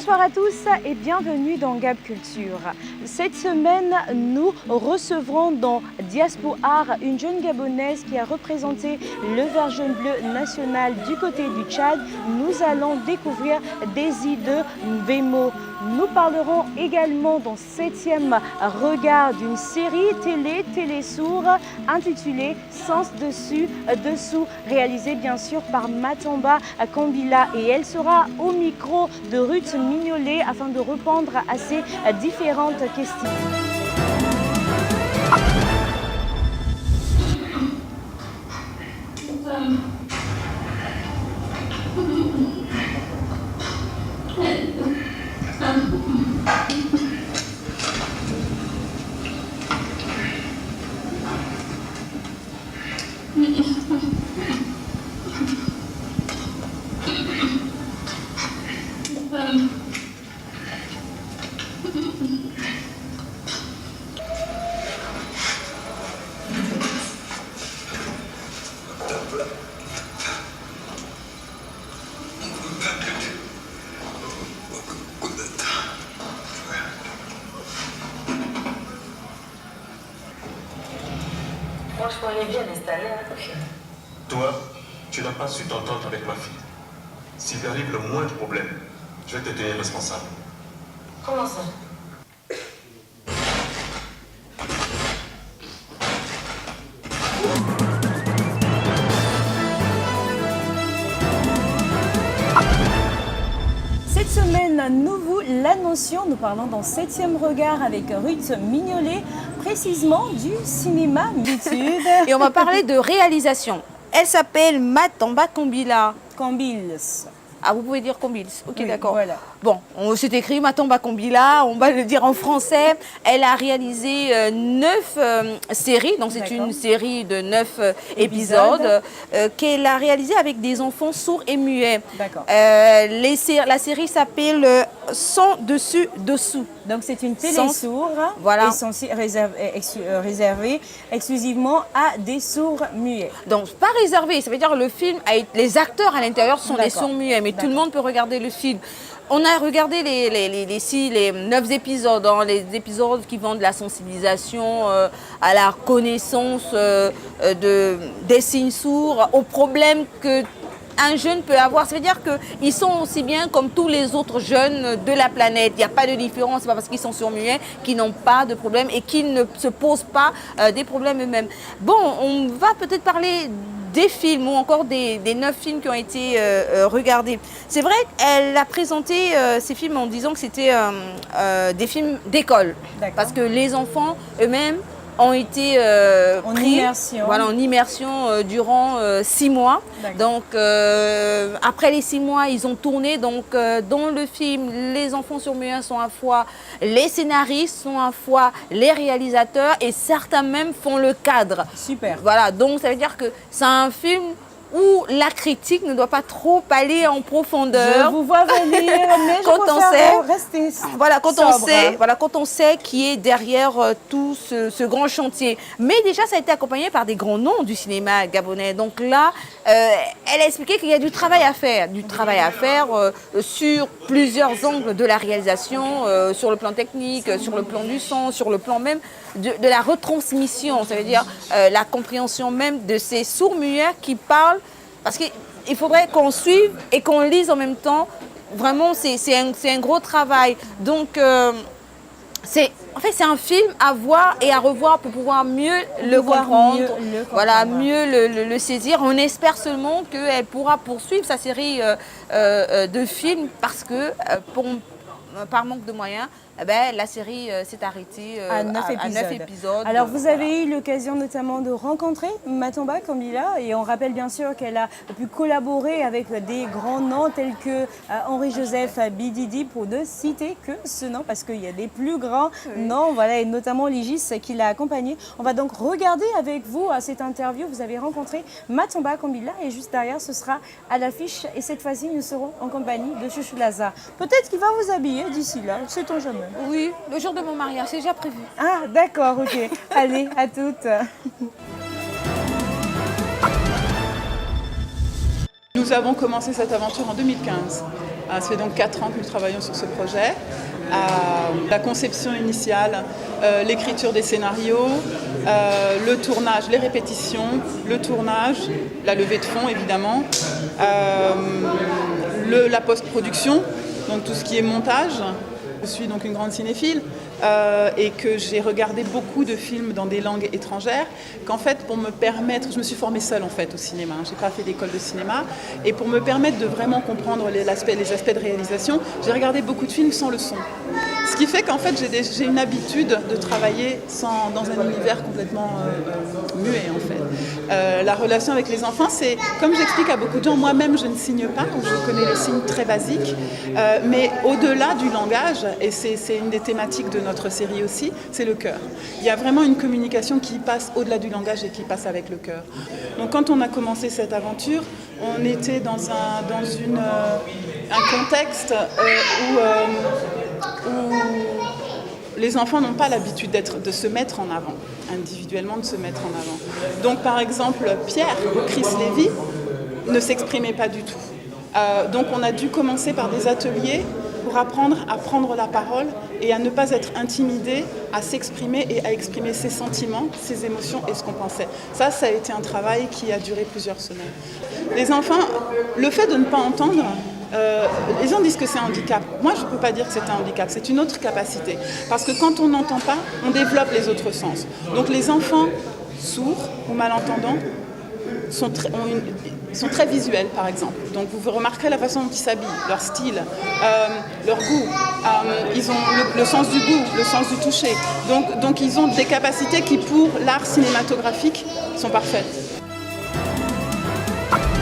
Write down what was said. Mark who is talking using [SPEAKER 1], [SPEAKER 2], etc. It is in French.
[SPEAKER 1] Bonsoir à tous et bienvenue dans Gab Culture. Cette semaine, nous recevrons dans Diaspo Art une jeune Gabonaise qui a représenté le vert jaune bleu national du côté du Tchad. Nous allons découvrir Daisy de Mvemo. Nous parlerons également dans 7e regard d'une série télé-sourd intitulée Sens dessus dessous, réalisée bien sûr par Matamba Kambila, et elle sera au micro de Ruth Mignolet afin de répondre à ces différentes questions.
[SPEAKER 2] Moi, je pourrais bien installer un café.
[SPEAKER 3] Toi, tu n'as pas su t'entendre avec ma fille. S'il arrive le moindre problème, je vais te tenir responsable.
[SPEAKER 2] Comment ça?
[SPEAKER 1] Cette semaine, nous vous l'annoncions, nous parlons dans 7e regard avec Ruth Mignolet, précisément du cinéma d'études.
[SPEAKER 4] Et on va parler de réalisation. Elle s'appelle Matamba Kambila.
[SPEAKER 1] Kambils.
[SPEAKER 4] Ah, vous pouvez dire Kambils. Ok,
[SPEAKER 1] Oui,
[SPEAKER 4] d'accord.
[SPEAKER 1] voilà.
[SPEAKER 4] Bon, on s'est écrit Matamba Kambila, on va le dire en français. Elle a réalisé 9 séries, donc c'est une série de 9 épisodes qu'elle a réalisé avec des enfants sourds et muets.
[SPEAKER 1] D'accord.
[SPEAKER 4] La série s'appelle Sans dessus dessous.
[SPEAKER 1] Donc c'est une télé-sourde,
[SPEAKER 4] Voilà.
[SPEAKER 1] réservée exclusivement à des sourds muets.
[SPEAKER 4] Donc pas réservé, ça veut dire le film, les acteurs à l'intérieur sont des
[SPEAKER 1] D'accord.
[SPEAKER 4] sourds muets, mais tout le monde peut regarder le film. On a regardé les 9 épisodes, hein, les épisodes qui vont de la sensibilisation à la connaissance des signes sourds, aux problèmes que un jeune peut avoir. Ça veut dire qu'ils sont aussi bien comme tous les autres jeunes de la planète. Il n'y a pas de différence. Ce n'est pas parce qu'ils sont sourds-muets qu'ils n'ont pas de problème et qu'ils ne se posent pas des problèmes eux-mêmes. Bon, on va peut-être parler des films ou encore des 9 films qui ont été regardés. C'est vrai qu'elle a présenté ces films en disant que c'était des films d'école. Parce que les enfants eux-mêmes ont été pris en immersion durant 6 mois. Donc après les 6 mois, ils ont tourné. Donc dans le film, les enfants sourds-muets sont à la fois les scénaristes, sont à la fois les réalisateurs et certains même font le cadre.
[SPEAKER 1] Super.
[SPEAKER 4] Voilà, donc ça veut dire que c'est un film où la critique ne doit pas trop aller en profondeur.
[SPEAKER 1] Je vous vois venir, mais
[SPEAKER 4] quand
[SPEAKER 1] je
[SPEAKER 4] on sait,
[SPEAKER 1] rester
[SPEAKER 4] quand on sait qui est derrière tout ce grand chantier. Mais déjà, ça a été accompagné par des grands noms du cinéma gabonais. Donc là, elle a expliqué qu'il y a du travail à faire. Du travail à faire sur plusieurs angles de la réalisation, sur le plan technique, sur le plan du son, sur le plan même de la retransmission. Ça veut dire la compréhension même de ces sourds-muets qui parlent. Parce qu'il faudrait qu'on suive et qu'on lise en même temps. Vraiment, c'est un gros travail. Donc, c'est un film à voir et à revoir pour pouvoir mieux le comprendre. Voilà, mieux le saisir. On espère seulement qu'elle pourra poursuivre sa série de films parce que, par manque de moyens, la série s'est arrêtée à 9 épisodes.
[SPEAKER 1] Alors vous avez eu l'occasion notamment de rencontrer Matamba Kambila et on rappelle bien sûr qu'elle a pu collaborer avec des grands noms tels que Henri-Joseph Bididi, pour ne citer que ce nom parce qu'il y a des plus grands noms, voilà, et notamment Ligis qui l'a accompagné. On va donc regarder avec vous à cette interview. Vous avez rencontré Matamba Kambila et juste derrière ce sera à l'affiche, et cette fois-ci nous serons en compagnie de Chouchou Lazare. Peut-être qu'il va vous habiller d'ici là, sait-on jamais.
[SPEAKER 4] Oui, le jour de mon mariage, c'est déjà prévu.
[SPEAKER 1] Ah, d'accord, ok. Allez, à toutes.
[SPEAKER 5] Nous avons commencé cette aventure en 2015. Ça fait donc 4 ans que nous travaillons sur ce projet. La conception initiale, l'écriture des scénarios, le tournage, les répétitions, le tournage, la levée de fonds évidemment, la post-production, donc tout ce qui est montage. Je suis donc une grande cinéphile et que j'ai regardé beaucoup de films dans des langues étrangères, qu'en fait pour me permettre, je me suis formée seule en fait au cinéma, j'ai pas fait d'école de cinéma, et pour me permettre de vraiment comprendre les aspects de réalisation, j'ai regardé beaucoup de films sans le son. Ce qui fait qu'en fait j'ai une habitude de travailler dans un univers complètement muet en fait. La relation avec les enfants, c'est comme j'explique à beaucoup de gens, moi-même je ne signe pas, je connais les signes très basiques, mais au-delà du langage, et c'est une des thématiques de notre série aussi, c'est le cœur. Il y a vraiment une communication qui passe au-delà du langage et qui passe avec le cœur. Donc quand on a commencé cette aventure, on était dans un contexte où les enfants n'ont pas l'habitude de se mettre en avant, individuellement de se mettre en avant. Donc par exemple, Pierre, Chris Lévy, ne s'exprimait pas du tout. Donc on a dû commencer par des ateliers pour apprendre à prendre la parole et à ne pas être intimidé, à s'exprimer et à exprimer ses sentiments, ses émotions et ce qu'on pensait. Ça a été un travail qui a duré plusieurs semaines. Les enfants, le fait de ne pas entendre, les gens disent que c'est un handicap. Moi, je ne peux pas dire que c'est un handicap, c'est une autre capacité. Parce que quand on n'entend pas, on développe les autres sens. Donc les enfants sourds ou malentendants sont très visuels, par exemple. Donc vous remarquerez la façon dont ils s'habillent, leur style, leur goût. Ils ont le sens du goût, le sens du toucher. Donc ils ont des capacités qui, pour l'art cinématographique, sont parfaites.